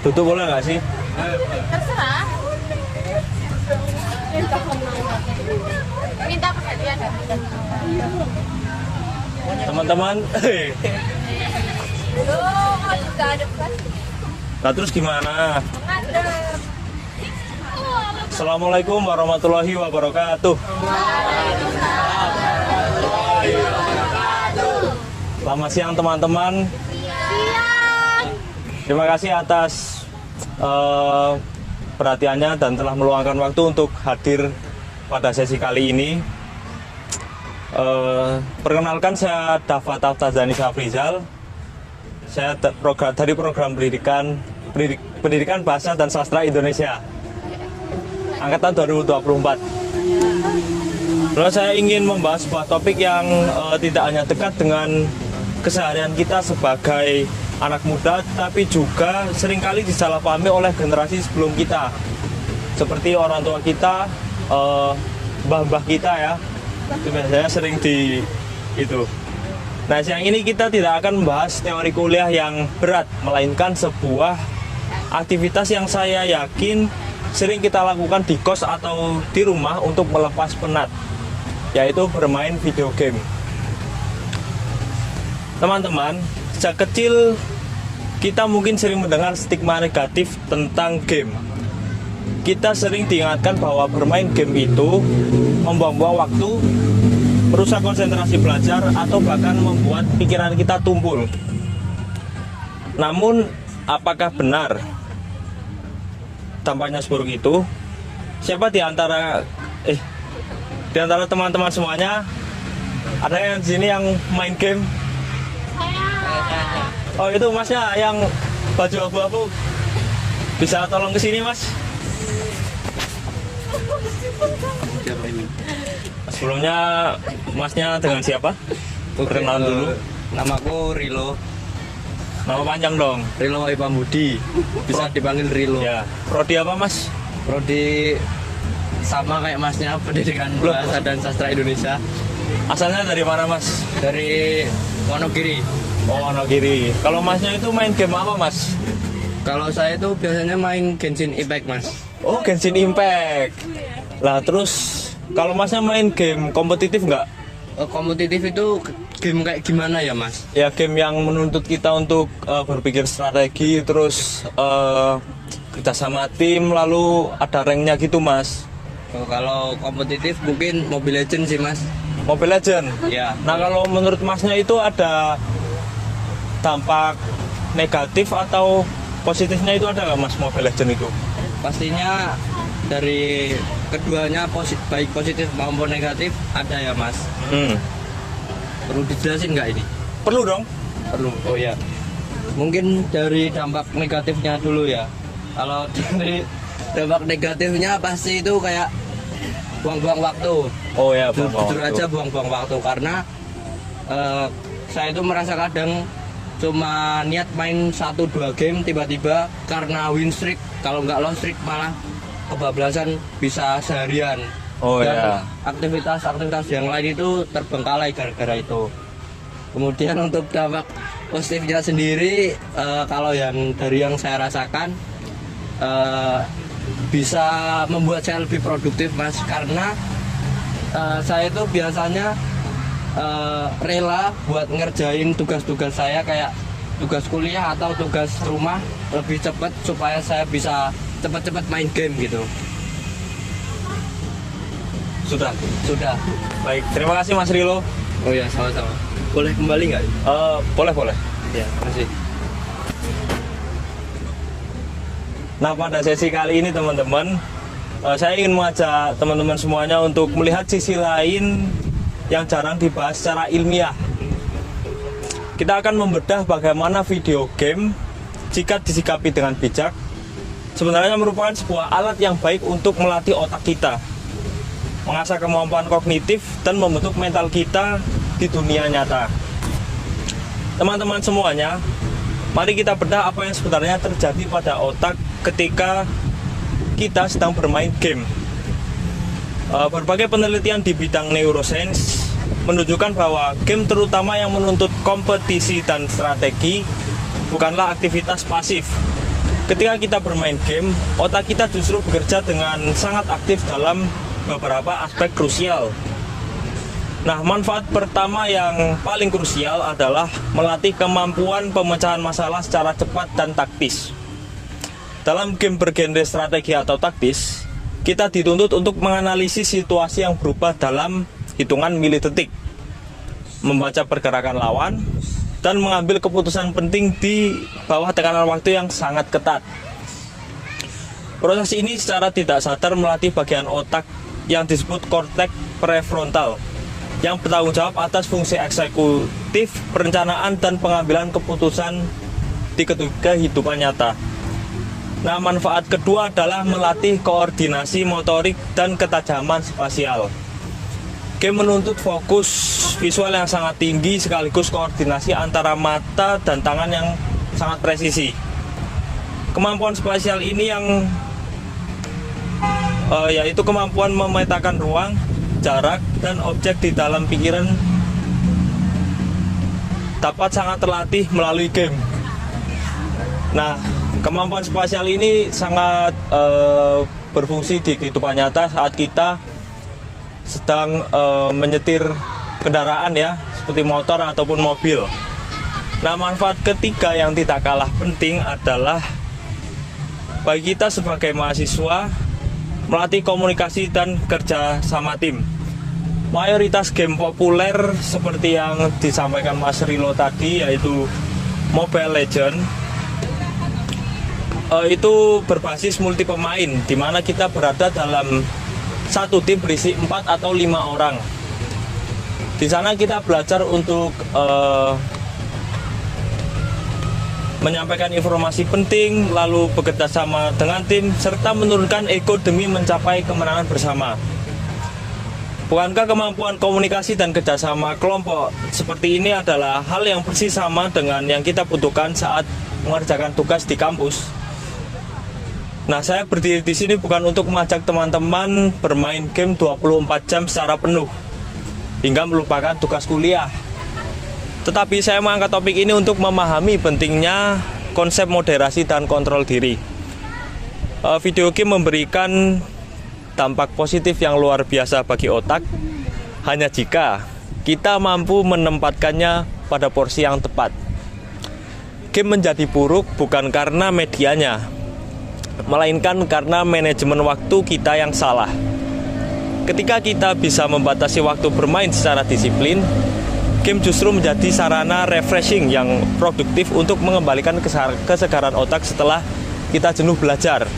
Tutup boleh nggak sih? Terserah. Minta perhatian. Teman-teman. Loh, juga ada kan? Nah terus gimana? Ngadep. Assalamualaikum warahmatullahi wabarakatuh. Selamat siang teman-teman. Siang. Terima kasih atas perhatiannya dan telah meluangkan waktu untuk hadir pada sesi kali ini. Perkenalkan, saya Dafa Taftazani Safrizal. Saya dari program pendidikan Bahasa dan Sastra Indonesia angkatan 2024. Lalu saya ingin membahas sebuah topik yang tidak hanya dekat dengan keseharian kita sebagai anak muda, tapi juga seringkali disalahpahami oleh generasi sebelum kita, seperti orang tua kita, mbah-mbah kita ya, itu biasanya sering itu. Nah, siang ini kita tidak akan membahas teori kuliah yang berat, melainkan sebuah aktivitas yang saya yakin sering kita lakukan di kos atau di rumah untuk melepas penat, yaitu bermain video game. Teman-teman, sejak kecil kita mungkin sering mendengar stigma negatif tentang game. Kita sering diingatkan bahwa bermain game itu membuang-buang waktu, merusak konsentrasi belajar, atau bahkan membuat pikiran kita tumpul. Namun, apakah benar tampaknya seburuk itu? Siapa di antara teman-teman semuanya ada yang di sini yang main game? Oh, itu masnya yang baju abu-abu, bisa tolong ke sini mas? Sebelumnya masnya dengan siapa? Perkenalan dulu. Namaku Rilo. Nama panjang dong. Rilo Ipambudi. Bisa dipanggil Rilo. Ya. Prodi apa mas? Prodi sama kayak masnya, Pendidikan Bahasa dan Sastra Indonesia. Asalnya dari mana mas? Dari Wonogiri. Oh, Wonogiri. Kalau masnya itu main game apa mas? Kalau saya itu biasanya main Genshin Impact mas. Oh, Genshin Impact. Lah terus kalau masnya main game kompetitif nggak? Kompetitif itu game kayak gimana ya mas? Ya game yang menuntut kita untuk berpikir strategi, terus kerja sama tim, lalu ada ranknya gitu mas. Kalau kompetitif mungkin Mobile Legends sih mas. Mobile Legends? Ya. Nah kalau menurut masnya itu ada dampak negatif atau positifnya itu ada nggak mas Mobile Legends itu? Pastinya dari keduanya baik positif maupun negatif ada ya mas. Perlu dijelasin nggak ini? Perlu dong. Perlu. Oh ya. Mungkin dari dampak negatifnya dulu ya. Kalau dari dampak negatifnya pasti itu kayak buang-buang waktu. Oh ya, Jujur aja buang-buang waktu karena saya itu merasa kadang cuma niat main 1-2 game, tiba-tiba karena win streak, kalau nggak loss streak malah kebablasan bisa seharian. Oh dan ya. aktivitas yang lain itu terbengkalai gara-gara itu. Kemudian untuk dampak positifnya sendiri, kalau dari yang saya rasakan bisa membuat saya lebih produktif mas, karena saya itu biasanya rela buat ngerjain tugas-tugas saya kayak tugas kuliah atau tugas rumah lebih cepat supaya saya bisa cepat-cepat main game gitu. Sudah. Baik, terima kasih Mas Rilo. Oh ya, sama-sama. Boleh kembali nggak? Boleh. Ya, makasih. Nah, pada sesi kali ini teman-teman, saya ingin mengajak teman-teman semuanya untuk melihat sisi lain yang jarang dibahas secara ilmiah. Kita akan membedah bagaimana video game, jika disikapi dengan bijak, sebenarnya merupakan sebuah alat yang baik untuk melatih otak kita, mengasah kemampuan kognitif, dan membentuk mental kita di dunia nyata. Teman-teman semuanya, mari kita bedah apa yang sebenarnya terjadi pada otak ketika kita sedang bermain game. Berbagai penelitian di bidang neuroscience menunjukkan bahwa game terutama yang menuntut kompetisi dan strategi bukanlah aktivitas pasif. Ketika kita bermain game, otak kita justru bekerja dengan sangat aktif dalam beberapa aspek krusial. Nah, manfaat pertama yang paling krusial adalah melatih kemampuan pemecahan masalah secara cepat dan taktis. Dalam game bergenre strategi atau taktis, kita dituntut untuk menganalisis situasi yang berubah dalam hitungan milidetik, membaca pergerakan lawan, dan mengambil keputusan penting di bawah tekanan waktu yang sangat ketat. Proses ini secara tidak sadar melatih bagian otak yang disebut korteks prefrontal, yang bertanggung jawab atas fungsi eksekutif, perencanaan, dan pengambilan keputusan di kehidupan nyata. Nah, manfaat kedua adalah melatih koordinasi motorik dan ketajaman spasial. Game menuntut fokus visual yang sangat tinggi sekaligus koordinasi antara mata dan tangan yang sangat presisi. Kemampuan spasial ini yang yaitu kemampuan memetakan ruang, jarak, dan objek di dalam pikiran dapat sangat terlatih melalui game. Nah, kemampuan spasial ini sangat berfungsi di kehidupan nyata saat kita sedang menyetir kendaraan ya, seperti motor ataupun mobil. Nah, manfaat ketiga yang tidak kalah penting adalah bagi kita sebagai mahasiswa melatih komunikasi dan kerja sama tim. Mayoritas game populer seperti yang disampaikan Mas Rilo tadi, yaitu Mobile Legends, itu berbasis multi pemain, di mana kita berada dalam satu tim berisi 4 atau 5 orang. Di sana kita belajar untuk menyampaikan informasi penting, lalu bekerja sama dengan tim, serta menurunkan ego demi mencapai kemenangan bersama. Bukankah kemampuan komunikasi dan kerjasama kelompok seperti ini adalah hal yang persis sama dengan yang kita butuhkan saat mengerjakan tugas di kampus? Nah, saya berdiri di sini bukan untuk mengajak teman-teman bermain game 24 jam secara penuh hingga melupakan tugas kuliah. Tetapi saya mengangkat topik ini untuk memahami pentingnya konsep moderasi dan kontrol diri. Video game memberikan dampak positif yang luar biasa bagi otak hanya jika kita mampu menempatkannya pada porsi yang tepat. Game menjadi buruk bukan karena medianya, melainkan karena manajemen waktu kita yang salah. Ketika kita bisa membatasi waktu bermain secara disiplin, game justru menjadi sarana refreshing yang produktif untuk mengembalikan kesegaran otak setelah kita jenuh belajar.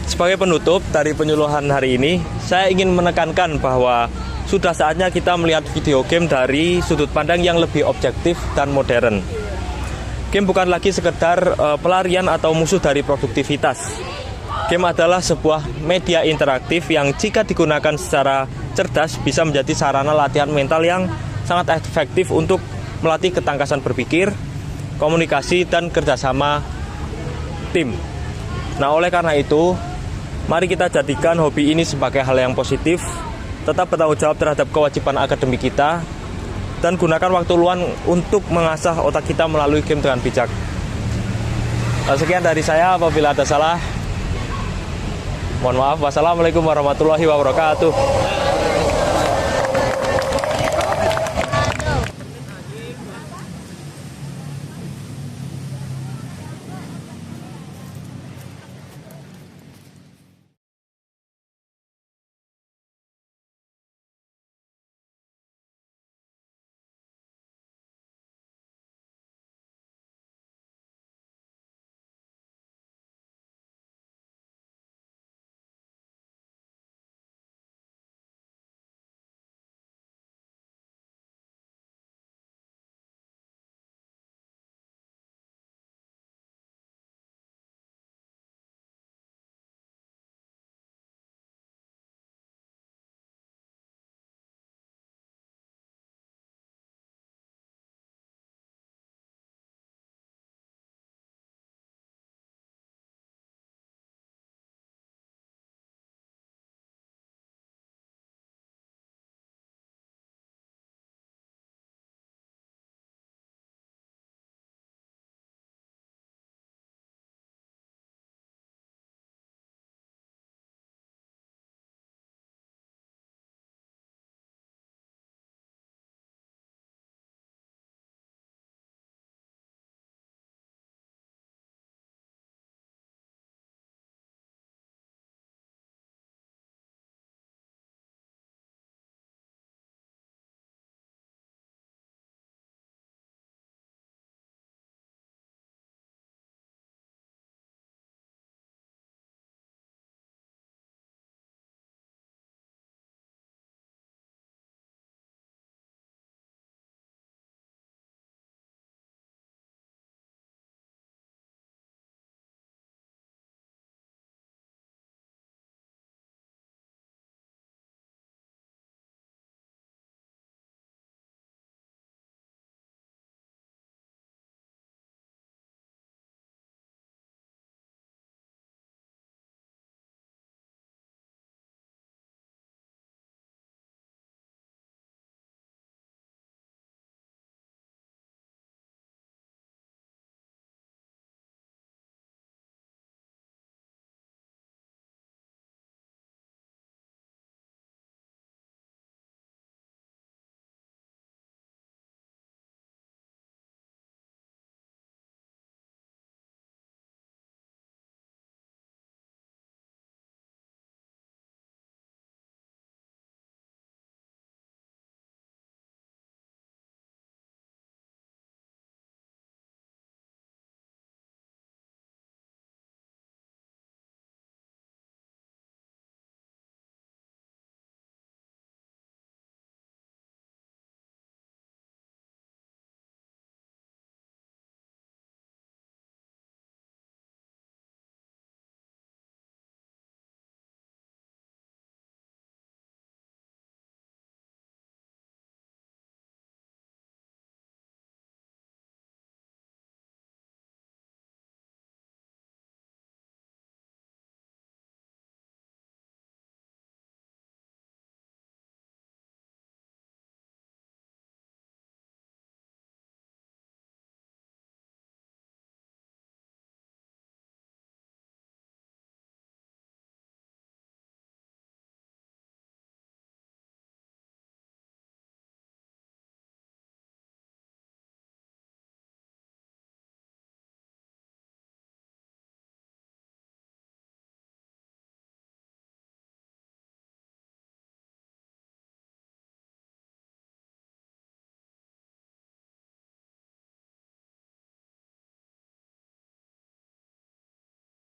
Sebagai penutup dari penyuluhan hari ini, saya ingin menekankan bahwa sudah saatnya kita melihat video game dari sudut pandang yang lebih objektif dan modern. Game bukan lagi sekedar pelarian atau musuh dari produktivitas. Game adalah sebuah media interaktif yang jika digunakan secara cerdas bisa menjadi sarana latihan mental yang sangat efektif untuk melatih ketangkasan berpikir, komunikasi, dan kerjasama tim. Nah, oleh karena itu, mari kita jadikan hobi ini sebagai hal yang positif, tetap bertanggung jawab terhadap kewajiban akademik kita, dan gunakan waktu luang untuk mengasah otak kita melalui game dengan bijak. Sekian dari saya, apabila ada salah, mohon maaf. Wassalamualaikum warahmatullahi wabarakatuh.